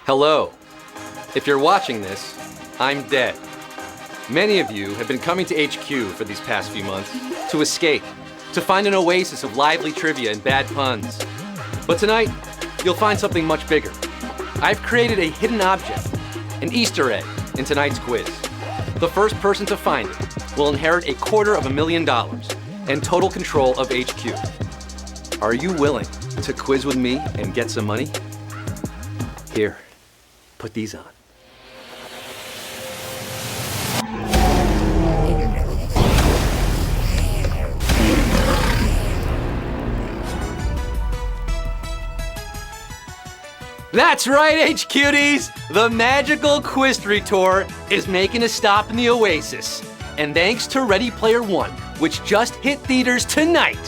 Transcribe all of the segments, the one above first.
Hello. If you're watching this, I'm dead. Many of you have been coming to HQ for these past few months to escape, to find an oasis of lively trivia and bad puns. But tonight, you'll find something much bigger. I've created a hidden object, an Easter egg, in tonight's quiz. The first person to find it will inherit $250,000 and total control of HQ. Are you willing to quiz with me and get some money? Here, put these on. That's right, HQties! The magical Quiz-3 tour is making a stop in the Oasis. And thanks to Ready Player One, which just hit theaters tonight,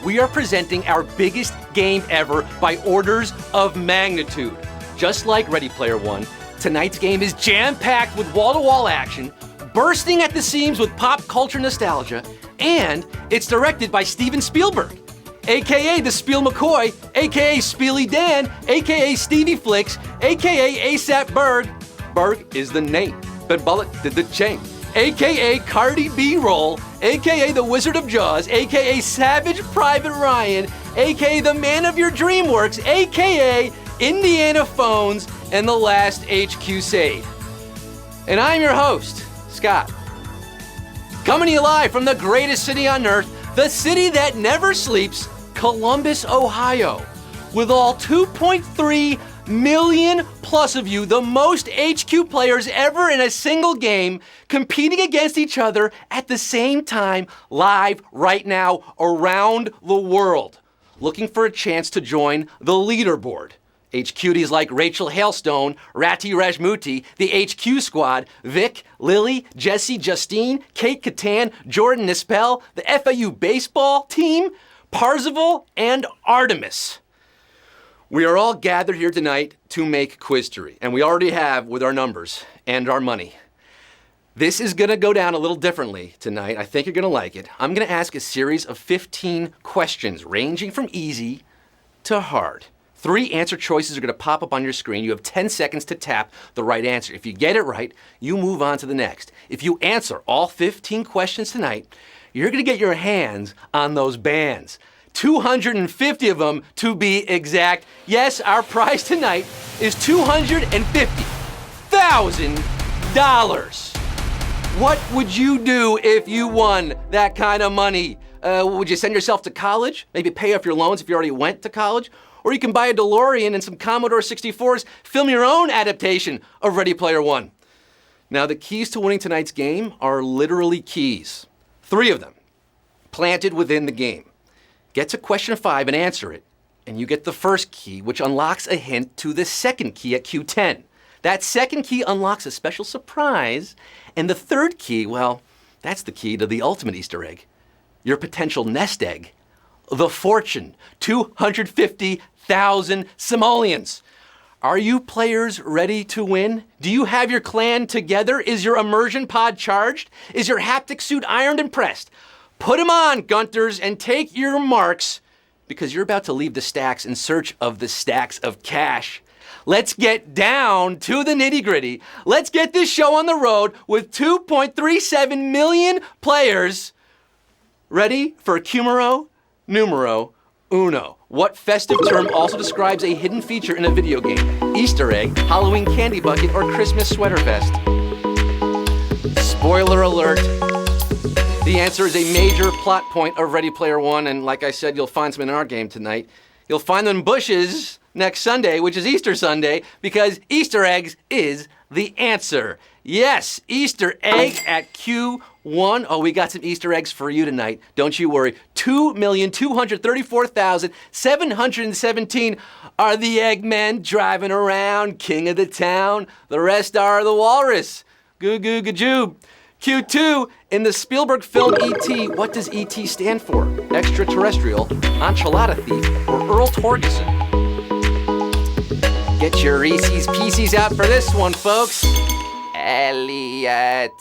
we are presenting our biggest game ever by orders of magnitude. Just like Ready Player One, tonight's game is jam-packed with wall-to-wall action, bursting at the seams with pop culture nostalgia, and it's directed by Steven Spielberg, AKA the Spiel McCoy, AKA Spiely Dan, AKA Stevie Flicks, AKA ASAP Berg. Berg is the name, but Bullet did the chain. AKA Cardi B Roll, AKA the Wizard of Jaws, AKA Savage Private Ryan, AKA the Man of Your Dreamworks, AKA Indiana Phones, and the last HQ save. And I'm your host, Scott. Coming to you live from the greatest city on earth, the city that never sleeps, Columbus, Ohio. With all 2.3 million plus of you, the most HQ players ever in a single game, competing against each other at the same time, live right now around the world, looking for a chance to join the leaderboard. HQties like Rachel Hailstone, Rati Rajmuti, the HQ Squad, Vic, Lily, Jesse, Justine, Kate Catan, Jordan Nispel, the FAU baseball team, Parzival, and Artemis. We are all gathered here tonight to make Quiz-3, and we already have with our numbers and our money. This is gonna go down a little differently tonight. I think you're gonna like it. I'm gonna ask a series of 15 questions, ranging from easy to hard. 3 answer choices are gonna pop up on your screen. You have 10 seconds to tap the right answer. If you get it right, you move on to the next. If you answer all 15 questions tonight, you're gonna get your hands on those bands. 250 of them to be exact. Yes, our prize tonight is $250,000. What would you do if you won that kind of money? Would you send yourself to college? Maybe pay off your loans if you already went to college? Or you can buy a DeLorean and some Commodore 64s, film your own adaptation of Ready Player One. Now, the keys to winning tonight's game are literally keys. 3 of them, planted within the game. Get to question 5 and answer it, and you get the first key, which unlocks a hint to the second key at Q10. That second key unlocks a special surprise, and the third key, well, that's the key to the ultimate Easter egg, your potential nest egg. The fortune, 250,000 simoleons. Are you players ready to win? Do you have your clan together? Is your immersion pod charged? Is your haptic suit ironed and pressed? Put them on, Gunters, and take your marks, because you're about to leave the stacks in search of the stacks of cash. Let's get down to the nitty-gritty. Let's get this show on the road with 2.37 million players. Ready for Cumero Numero Uno. What festive term also describes a hidden feature in a video game? Easter egg, Halloween candy bucket, or Christmas sweater vest? Spoiler alert. The answer is a major plot point of Ready Player One, and like I said, you'll find some in our game tonight. You'll find them in bushes next Sunday, which is Easter Sunday, because Easter eggs is the answer. Yes, Easter egg at Q1. Oh, we got some Easter eggs for you tonight. Don't you worry. 2,234,717 are the Eggmen driving around, king of the town. The rest are the walrus. Goo goo gajoob. Q2, in the Spielberg film E.T., what does E.T. stand for? Extraterrestrial, enchilada thief, or Earl Torgeson? Get your Reese's Pieces out for this one, folks. Elliot,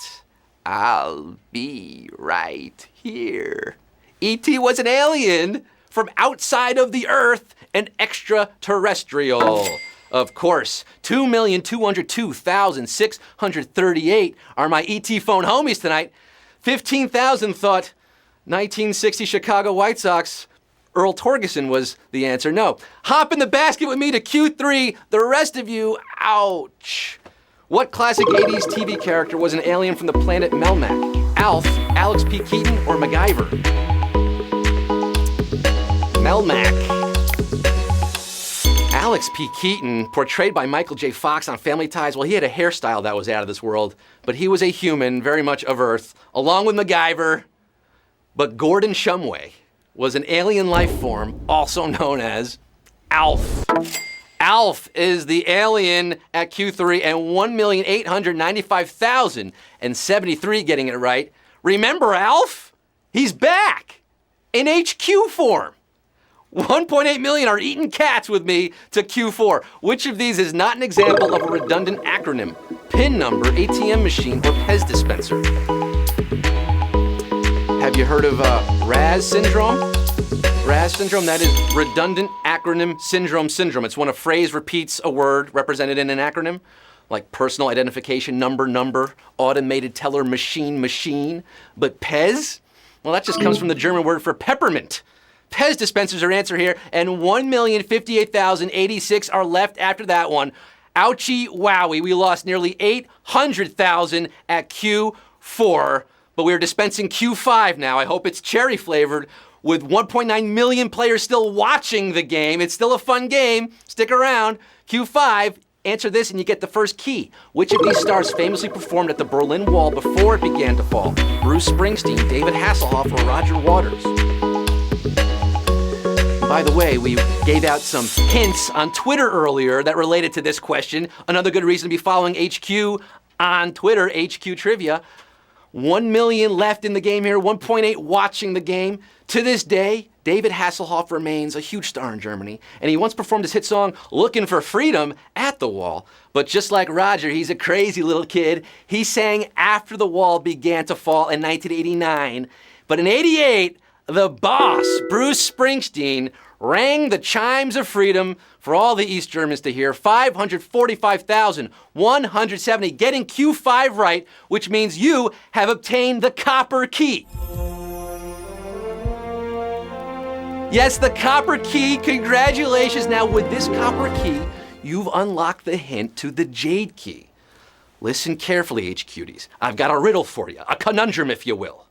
I'll be right here. E.T. was an alien from outside of the Earth, an extraterrestrial. Of course, 2,202,638 are my ET phone homies tonight. 15,000 thought 1960 Chicago White Sox. Earl Torgeson was the answer. No. Hop in the basket with me to Q3. The rest of you, ouch. What classic 80s TV character was an alien from the planet Melmac? Alf, Alex P. Keaton, or MacGyver? Melmac. Alex P. Keaton, portrayed by Michael J. Fox on Family Ties, well, he had a hairstyle that was out of this world, but he was a human, very much of Earth, along with MacGyver. But Gordon Shumway was an alien life form, also known as Alf. Alf is the alien at Q3 and 1,895,073 getting it right. Remember Alf? He's back in HQ form. 1.8 million are eating cats with me to Q4. Which of these is not an example of a redundant acronym? PIN number, ATM machine, or Pez dispenser? Have you heard of RAS syndrome? RAS syndrome, that is redundant acronym syndrome. It's when a phrase repeats a word represented in an acronym, like personal identification number, automated teller machine. But Pez? Well, that just comes from the German word for peppermint. Pez dispensers are answer here, and 1,058,086 are left after that one. Ouchie wowie, we lost nearly 800,000 at Q4, but we're dispensing Q5 now. I hope it's cherry flavored. With 1.9 million players still watching the game, it's still a fun game. Stick around. Q5, answer this and you get the first key. Which of these stars famously performed at the Berlin Wall before it began to fall? Bruce Springsteen, David Hasselhoff, or Roger Waters? By the way, we gave out some hints on Twitter earlier that related to this question. Another good reason to be following HQ on Twitter, HQ Trivia. 1 million left in the game here, 1.8 watching the game. To this day, David Hasselhoff remains a huge star in Germany, and he once performed his hit song, Looking for Freedom, at the Wall. But just like Roger, he's a crazy little kid. He sang after the wall began to fall in 1989. But in 88, the boss, Bruce Springsteen, rang the chimes of freedom for all the East Germans to hear. 545,170, getting Q5 right, which means you have obtained the copper key. Yes, the copper key. Congratulations. Now, with this copper key, you've unlocked the hint to the jade key. Listen carefully, HQties. I've got a riddle for you, a conundrum, if you will.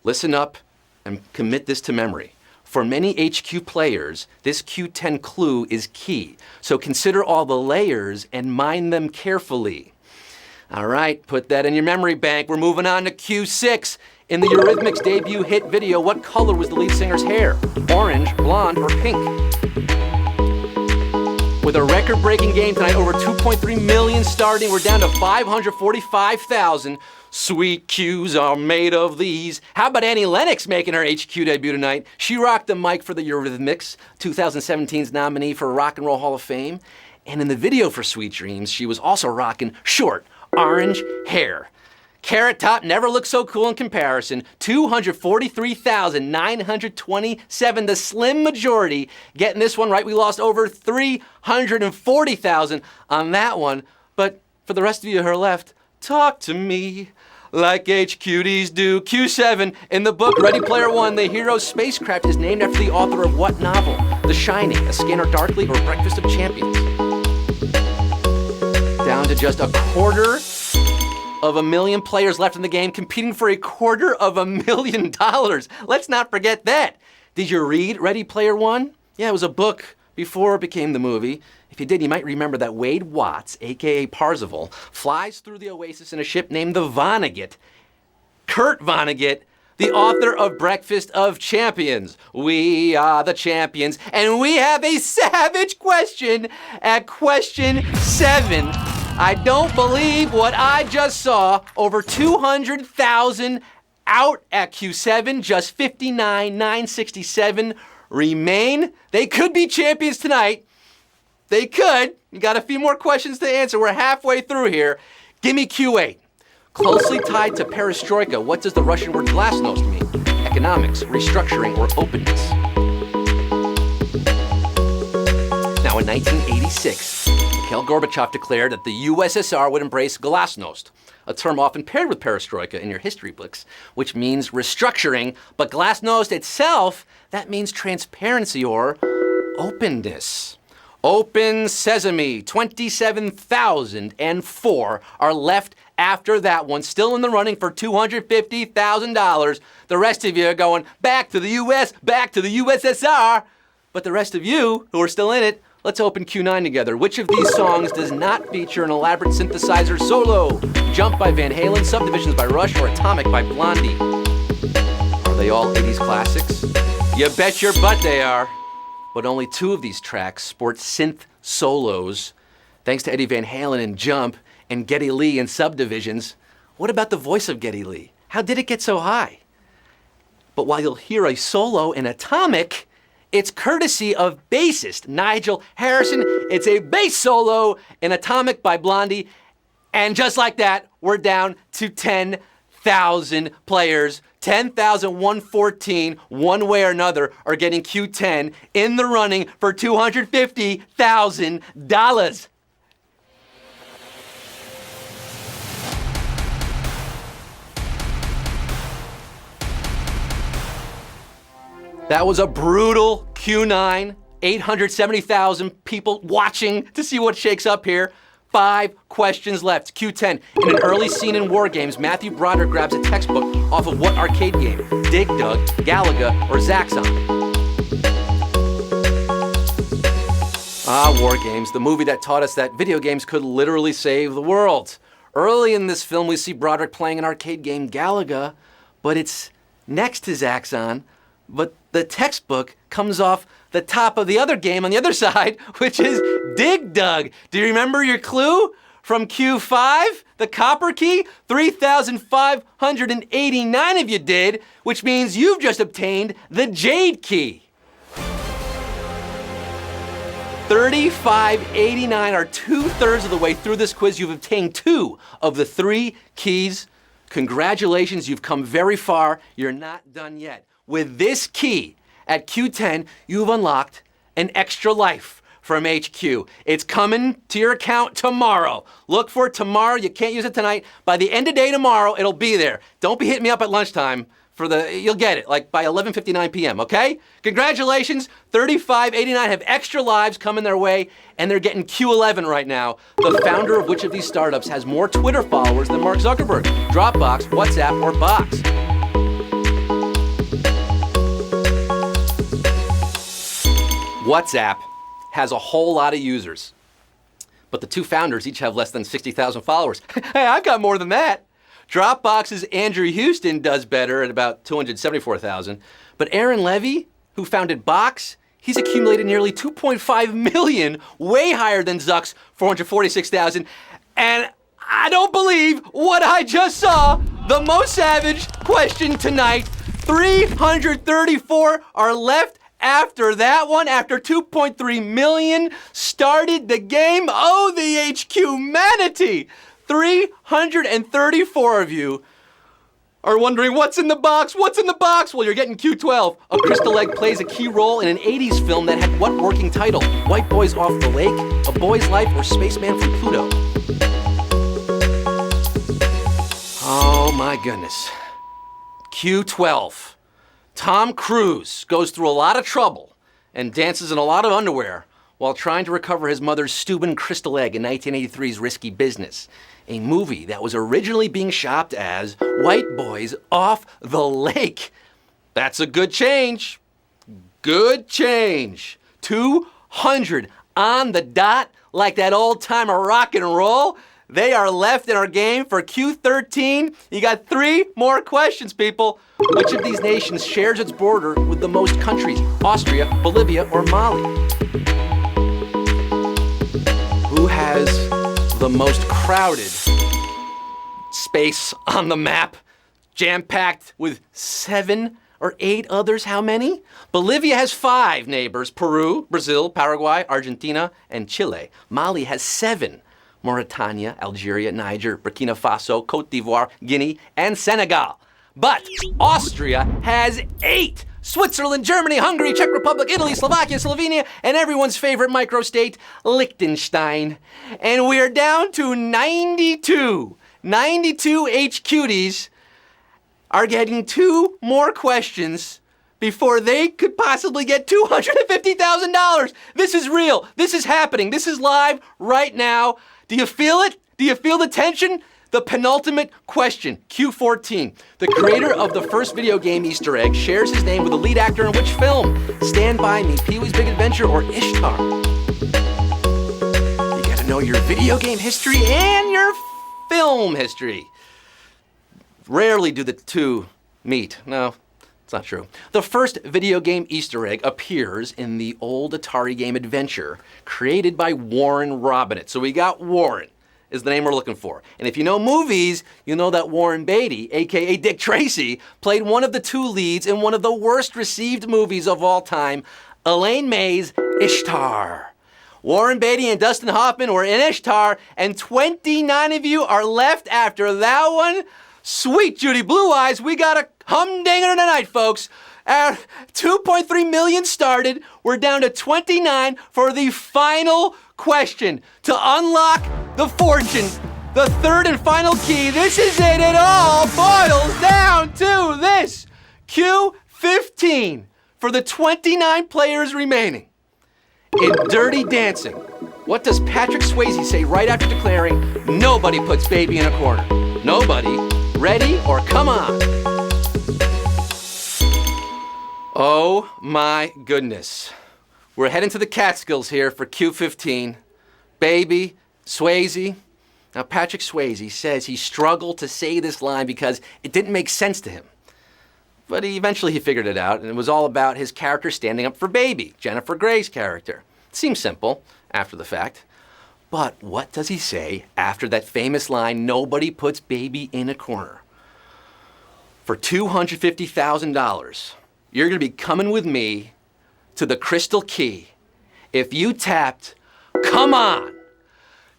Listen up and commit this to memory. For many HQ players, this Q10 clue is key. So consider all the layers and mind them carefully. All right, put that in your memory bank. We're moving on to Q6. In the Eurythmics debut hit video, what color was the lead singer's hair? Orange, blonde, or pink? With a record-breaking game tonight, over 2.3 million starting, we're down to 545,000. Sweet cues are made of these. How about Annie Lennox making her HQ debut tonight? She rocked the mic for the Eurythmics, 2017's nominee for Rock and Roll Hall of Fame. And in the video for Sweet Dreams, she was also rocking short, orange hair. Carrot Top never looked so cool in comparison. 243,927, the slim majority. Getting this one right, we lost over 340,000 on that one. But for the rest of you who are left, talk to me like HQties do. Q7, in the book Ready Player One, the hero's spacecraft is named after the author of what novel? The Shining, A Scanner Darkly, or Breakfast of Champions? Down to just 250,000 players left in the game, competing for $250,000. Let's not forget that. Did you read Ready Player One? Yeah, it was a book before it became the movie. If you did, you might remember that Wade Watts, aka Parzival, flies through the Oasis in a ship named the Vonnegut. Kurt Vonnegut, the author of Breakfast of Champions. We are the champions, and we have a savage question at question 7. I don't believe what I just saw. Over 200,000 out at Q7, just 59,967 remain. They could be champions tonight. They could. You got a few more questions to answer. We're halfway through here. Give me Q8. Closely tied to perestroika, what does the Russian word glasnost mean? Economics, restructuring, or openness? Now in 1986, Mikhail Gorbachev declared that the USSR would embrace glasnost, a term often paired with perestroika in your history books, which means restructuring, but glasnost itself, that means transparency or openness. Open sesame, 27,004 are left after that one, still in the running for $250,000. The rest of you are going back to the US, back to the USSR. But the rest of you who are still in it, let's open Q9 together. Which of these songs does not feature an elaborate synthesizer solo? Jump by Van Halen, Subdivisions by Rush, or Atomic by Blondie? Are they all 80s classics? You bet your butt they are. But only 2 of these tracks sport synth solos. Thanks to Eddie Van Halen in Jump and Geddy Lee in Subdivisions. What about the voice of Geddy Lee? How did it get so high? But while you'll hear a solo in Atomic, it's courtesy of bassist Nigel Harrison. It's a bass solo in Atomic by Blondie. And just like that, we're down to 10,000 players. 10,114, one way or another, are getting Q10 in the running for $250,000. That was a brutal Q9. 870,000 people watching to see what shakes up here. 5 questions left. Q10. In an early scene in Wargames, Matthew Broderick grabs a textbook off of what arcade game? Dig Dug, Galaga, or Zaxxon? Wargames, the movie that taught us that video games could literally save the world. Early in this film, we see Broderick playing an arcade game, Galaga, but it's next to Zaxxon, but the textbook comes off the top of the other game on the other side, which is Dig Dug. Do you remember your clue from Q5? The copper key? 3,589 of you did, which means you've just obtained the jade key. 3,589 are 2/3 of the way through this quiz. You've obtained 2 of the 3 keys. Congratulations, you've come very far. You're not done yet. With this key at Q10, you've unlocked an extra life from HQ. It's coming to your account tomorrow. Look for it tomorrow. You can't use it tonight. By the end of day tomorrow, it'll be there. Don't be hitting me up at lunchtime you'll get it, like by 11:59 p.m., okay? Congratulations, 3,589 have extra lives coming their way, and they're getting Q11 right now. The founder of which of these startups has more Twitter followers than Mark Zuckerberg? Dropbox, WhatsApp, or Box? WhatsApp has a whole lot of users, but the 2 founders each have less than 60,000 followers. Hey, I've got more than that. Dropbox's Andrew Houston does better at about 274,000, but Aaron Levy, who founded Box, he's accumulated nearly 2.5 million, way higher than Zuck's 446,000, and I don't believe what I just saw. The most savage question tonight. 334 are left after that one, after 2.3 million started the game. Oh, the HQ-manity! 334 of you are wondering, what's in the box? What's in the box? Well, you're getting Q12. A crystal egg plays a key role in an 80s film that had what working title? White Boys Off the Lake, A Boy's Life, or Spaceman from Pluto? Oh my goodness. Q12. Tom Cruise goes through a lot of trouble and dances in a lot of underwear while trying to recover his mother's Steuben crystal egg in 1983's Risky Business, a movie that was originally being shopped as White Boys Off the Lake. That's a good change. Good change. 200 on the dot, like that old-timer rock and roll. They are left in our game for Q13. You got 3 more questions, people. Which of these nations shares its border with the most countries? Austria, Bolivia, or Mali? Who has the most crowded space on the map? Jam-packed with 7 or 8 others. How many? Bolivia has 5 neighbors: Peru, Brazil, Paraguay, Argentina, and Chile. Mali has 7: Mauritania, Algeria, Niger, Burkina Faso, Cote d'Ivoire, Guinea, and Senegal. But Austria has 8 Switzerland, Germany, Hungary, Czech Republic, Italy, Slovakia, Slovenia, and everyone's favorite microstate, Liechtenstein. And we're down to 92. 92 HQties are getting 2 more questions before they could possibly get $250,000. This is real. This is happening. This is live right now. Do you feel it? Do you feel the tension? The penultimate question, Q14. The creator of the first video game Easter egg shares his name with the lead actor in which film? Stand By Me, Pee-wee's Big Adventure, or Ishtar? You gotta know your video game history and your film history. Rarely do the two meet. No, it's not true. The first video game Easter egg appears in the old Atari game Adventure, created by Warren Robinett. So we got Warren is the name we're looking for. And if you know movies, you know that Warren Beatty, aka Dick Tracy, played one of the 2 leads in one of the worst received movies of all time, Elaine May's Ishtar. Warren Beatty and Dustin Hoffman were in Ishtar, and 29 of you are left after that one. Sweet Judy Blue Eyes, we got a humdinger tonight, folks. 2.3 million started. We're down to 29 for the final question to unlock the fortune. The third and final key. This is it. It all boils down to this. Q15 for the 29 players remaining. In Dirty Dancing, what does Patrick Swayze say right after declaring, "Nobody puts baby in a corner"? Nobody. Ready or come on? Oh my goodness. We're heading to the Catskills here for Q15. Baby, Swayze. Now, Patrick Swayze says he struggled to say this line because it didn't make sense to him. But eventually he figured it out, and it was all about his character standing up for Baby, Jennifer Grey's character. It seems simple after the fact. But what does he say after that famous line, "Nobody puts baby in a corner"? For $250,000, you're going to be coming with me to the Crystal Key if you tapped, "Come on.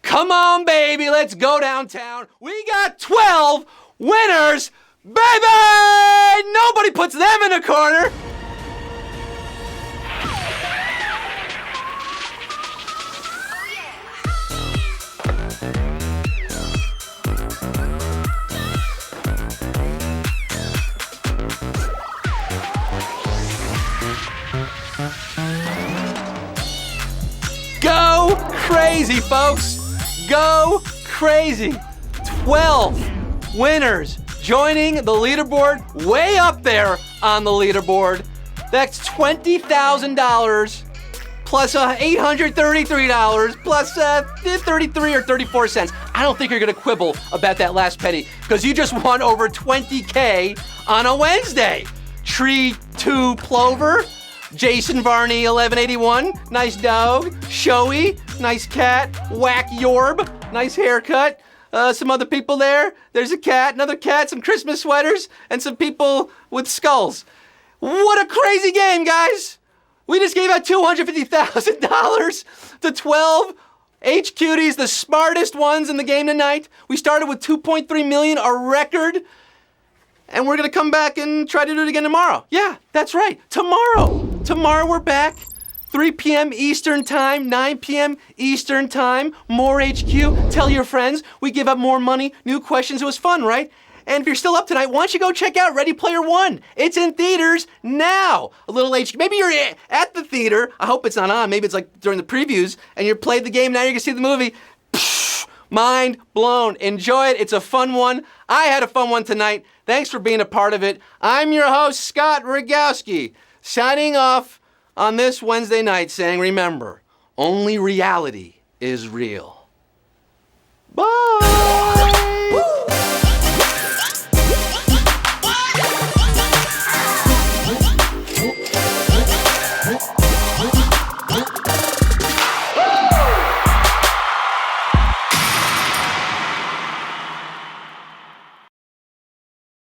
Come on, baby, let's go downtown. We got 12 winners, baby! Nobody puts them in a corner." Go crazy, folks. Go crazy. 12 winners joining the leaderboard, way up there on the leaderboard. That's $20,000 plus $833 plus 33 or 34 cents. I don't think you're going to quibble about that last penny because you just won over 20K on a Wednesday. Tree 2 Plover. Jason Varney, 1181, nice dog. Showy, nice cat. Whack Yorb, nice haircut. Some other people there. There's a cat, another cat, some Christmas sweaters, and some people with skulls. What a crazy game, guys! We just gave out $250,000 to 12 HQties, the smartest ones in the game tonight. We started with 2.3 million, our record. And we're going to come back and try to do it again tomorrow. Yeah, that's right. Tomorrow we're back. 3 p.m. Eastern Time, 9 p.m. Eastern Time. More HQ. Tell your friends. We give up more money, new questions. It was fun, right? And if you're still up tonight, why don't you go check out Ready Player One? It's in theaters now. A little HQ. Maybe you're at the theater. I hope it's not on. Maybe it's like during the previews and you played the game. Now you're going to see the movie. Mind blown. Enjoy it. It's a fun one. I had a fun one tonight. Thanks for being a part of it. I'm your host, Scott Rogowski, signing off on this Wednesday night saying, remember, only reality is real. Bye.